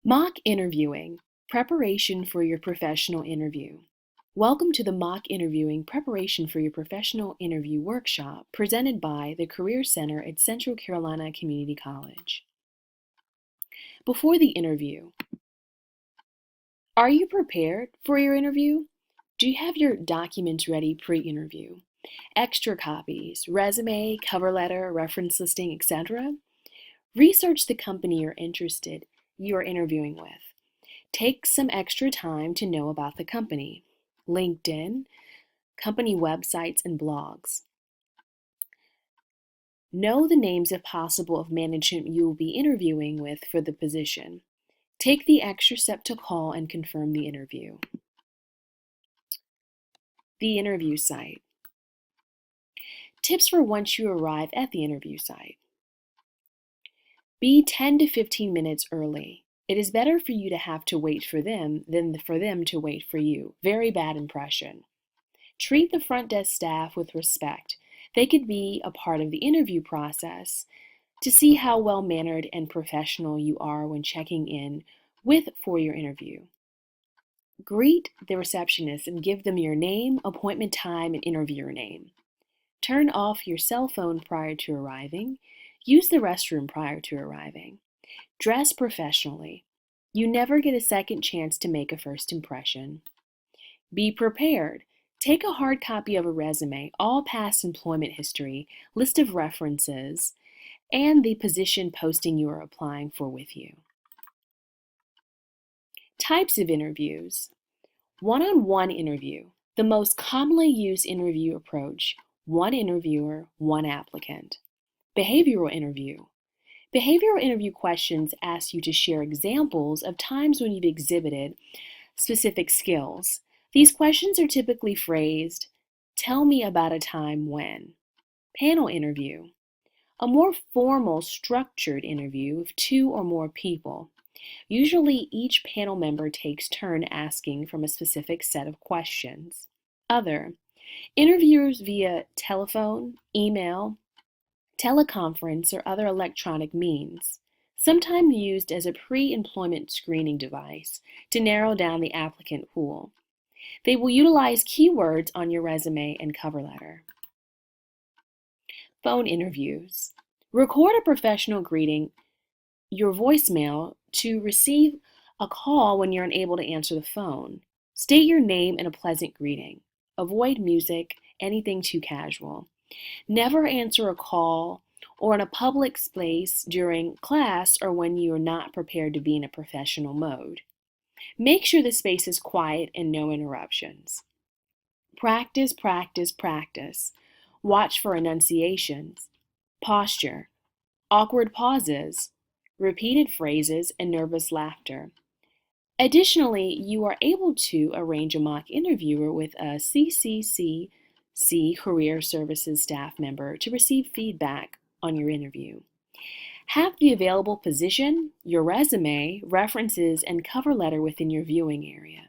Mock interviewing, preparation for your professional interview. Welcome to the Mock Interviewing Preparation for Your Professional Interview workshop presented by the Career Center at Central Carolina Community College. Before the interview, are you prepared for your interview? Do you have your documents ready pre-interview? Extra copies, resume, cover letter, reference listing, etc.? Research the company you are interviewing with. Take some extra time to know about the company, LinkedIn, company websites, and blogs. Know the names, if possible, of management you will be interviewing with for the position. Take the extra step to call and confirm the interview. The interview site. Tips for once you arrive at the interview site. Be 10 to 15 minutes early. It is better for you to have to wait for them than for them to wait for you. Very bad impression. Treat the front desk staff with respect. They could be a part of the interview process to see how well-mannered and professional you are when checking in for your interview. Greet the receptionist and give them your name, appointment time, and interviewer name. Turn off your cell phone prior to arriving. Use the restroom prior to arriving. Dress professionally. You never get a second chance to make a first impression. Be prepared. Take a hard copy of a resume, all past employment history, list of references, and the position posting you are applying for with you. Types of interviews. One-on-one interview. The most commonly used interview approach. One interviewer, one applicant. Behavioral interview. Behavioral interview questions ask you to share examples of times when you've exhibited specific skills. These questions are typically phrased, "Tell me about a time when." Panel interview. A more formal, structured interview with 2 or more people. Usually each panel member takes turn asking from a specific set of questions. Other. Interviews via telephone, email, teleconference, or other electronic means, sometimes used as a pre-employment screening device to narrow down the applicant pool. They will utilize keywords on your resume and cover letter. Phone interviews. Record a professional greeting, your voicemail, to receive a call when you're unable to answer the phone. State your name in a pleasant greeting. Avoid music, anything too casual. Never answer a call or in a public space during class or when you are not prepared to be in a professional mode. Make sure the space is quiet and no interruptions. Practice, practice, practice. Watch for enunciations, posture, awkward pauses, repeated phrases, and nervous laughter. Additionally, you are able to arrange a mock interviewer with a CCCC Career Services staff member to receive feedback on your interview. Have the available position, your resume, references, and cover letter within your viewing area.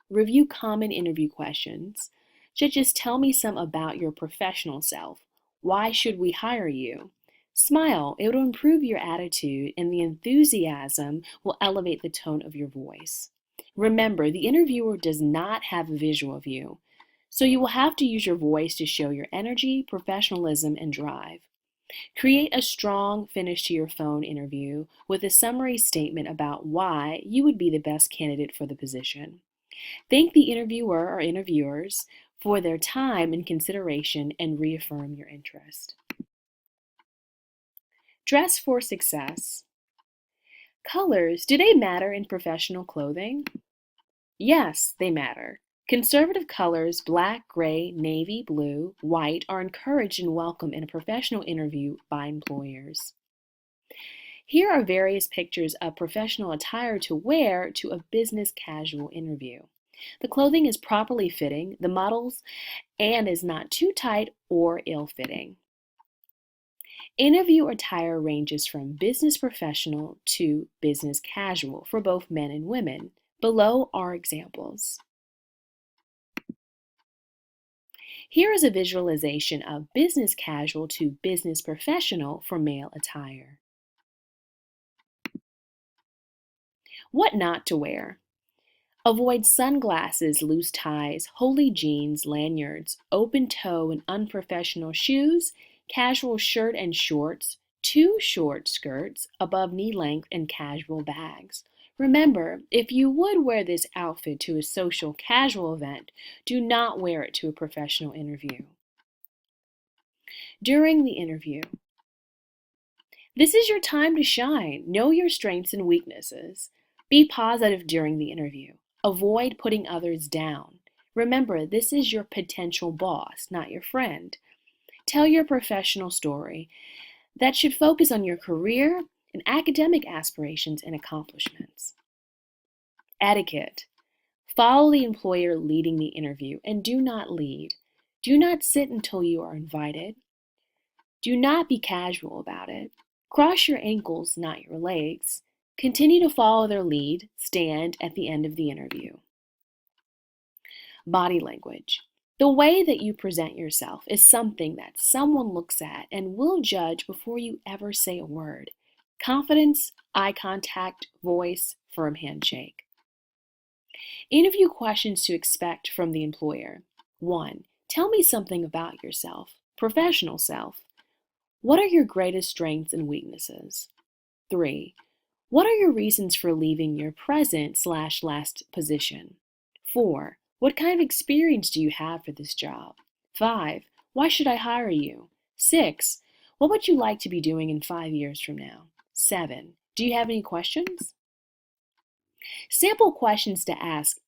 Review common interview questions, such as tell me some about your professional self. Why should we hire you? Smile. It will improve your attitude, and the enthusiasm will elevate the tone of your voice. Remember, the interviewer does not have a visual of you, so you will have to use your voice to show your energy, professionalism, and drive. Create a strong finish to your phone interview with a summary statement about why you would be the best candidate for the position. Thank the interviewer or interviewers for their time and consideration and reaffirm your interest. Dress for success. Colors, do they matter in professional clothing? Yes, they matter. Conservative colors, black, gray, navy, blue, white, are encouraged and welcome in a professional interview by employers. Here are various pictures of professional attire to wear to a business casual interview. The clothing is properly fitting, the models, and is not too tight or ill-fitting. Interview attire ranges from business professional to business casual for both men and women. Below are examples. Here is a visualization of business casual to business professional for male attire. What not to wear. Avoid sunglasses, loose ties, holey jeans, lanyards, open toe and unprofessional shoes, casual shirt and shorts, too short skirts, above knee length, and casual bags. Remember, if you would wear this outfit to a social casual event, do not wear it to a professional interview. During the interview, this is your time to shine. Know your strengths and weaknesses. Be positive during the interview. Avoid putting others down. Remember, this is your potential boss, not your friend. Tell your professional story that should focus on your career and academic aspirations and accomplishments. Etiquette. Follow the employer leading the interview and do not lead. Do not sit until you are invited. Do not be casual about it. Cross your ankles, not your legs. Continue to follow their lead. Stand at the end of the interview. Body language. The way that you present yourself is something that someone looks at and will judge before you ever say a word. Confidence, eye contact, voice, firm handshake. Interview questions to expect from the employer. 1. Tell me something about yourself, professional self. What are your greatest strengths and weaknesses? 3. What are your reasons for leaving your present/last position? 4. What kind of experience do you have for this job? 5. Why should I hire you? 6. What would you like to be doing in 5 years from now? 7. Do you have any questions? Sample questions to ask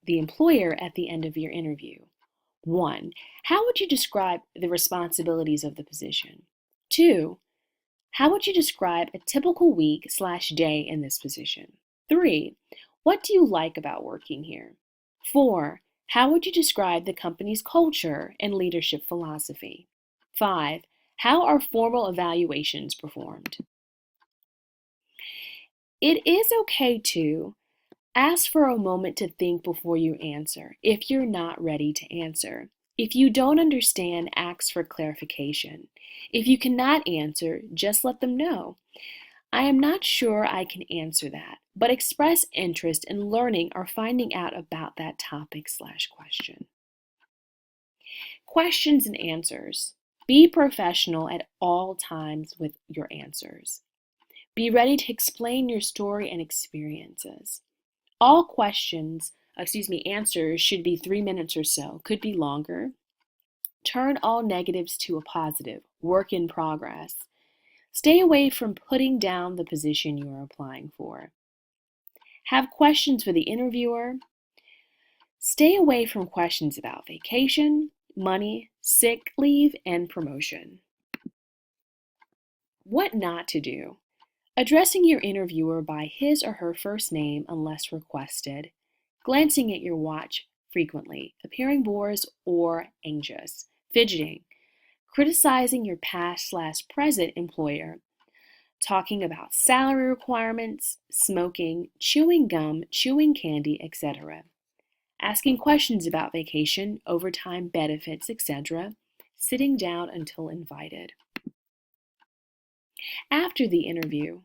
the employer at the end of your interview. 1. How would you describe the responsibilities of the position? 2. How would you describe a typical week/day in this position? 3. What do you like about working here? 4. How would you describe the company's culture and leadership philosophy? 5. How are formal evaluations performed? It is okay to ask for a moment to think before you answer if you're not ready to answer. If you don't understand, ask for clarification. If you cannot answer, just let them know. I am not sure I can answer that, but express interest in learning or finding out about that topic/question. Questions and answers. Be professional at all times with your answers. Be ready to explain your story and experiences. All answers should be 3 minutes or so, could be longer. Turn all negatives to a positive, work in progress. Stay away from putting down the position you are applying for. Have questions for the interviewer. Stay away from questions about vacation, money, sick leave, and promotion. What not to do. Addressing your interviewer by his or her first name unless requested. Glancing at your watch frequently. Appearing bored or anxious. Fidgeting. Criticizing your past/present employer. Talking about salary requirements, smoking, chewing gum, chewing candy, etc. Asking questions about vacation, overtime, benefits, etc. Sitting down until invited. After the interview,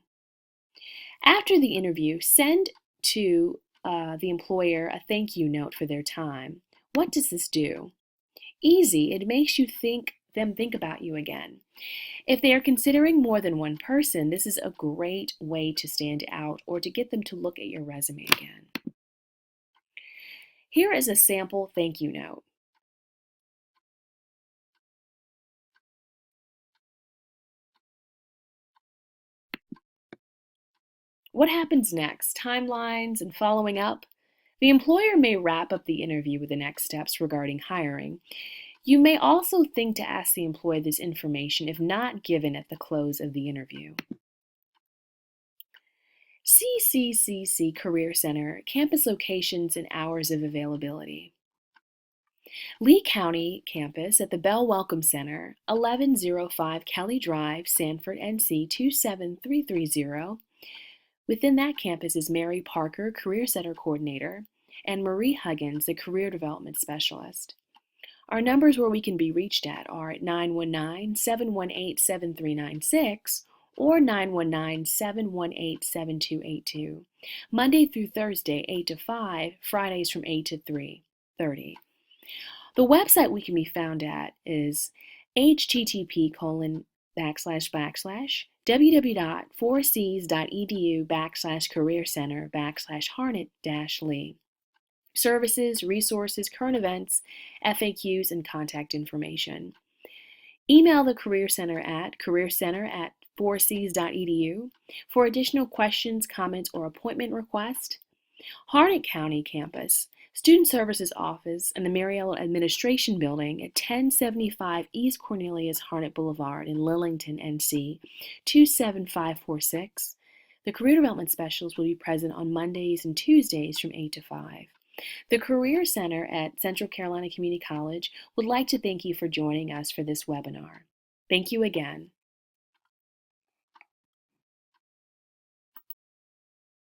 send to the employer a thank you note for their time. What does this do? Easy. It makes you think about you again. If they are considering more than one person, this is a great way to stand out or to get them to look at your resume again. Here is a sample thank you note. What happens next? Timelines and following up. The employer may wrap up the interview with the next steps regarding hiring. You may also think to ask the employee this information if not given at the close of the interview. CCCC Career Center, campus locations and hours of availability. Lee County campus at the Bell Welcome Center, 1105 Kelly Drive, Sanford, NC 27330. Within that campus is Mary Parker, Career Center Coordinator, and Marie Huggins, the Career Development Specialist. Our numbers where we can be reached at are at 919-718-7396 or 919-718-7282. Monday through Thursday, 8 to 5, Fridays from 8 to 3:30. The website we can be found at is http://www.4cs.edu/career center/Harnett-Lee. Services, resources, current events, FAQs, and contact information. Email the Career Center at careercenter@4cs.edu for additional questions, comments, or appointment request. Harnett County Campus, Student Services Office in the Mariella Administration Building at 1075 East Cornelius Harnett Boulevard in Lillington, NC 27546. The Career Development Specialist will be present on Mondays and Tuesdays from 8 to 5. The Career Center at Central Carolina Community College would like to thank you for joining us for this webinar. Thank you again.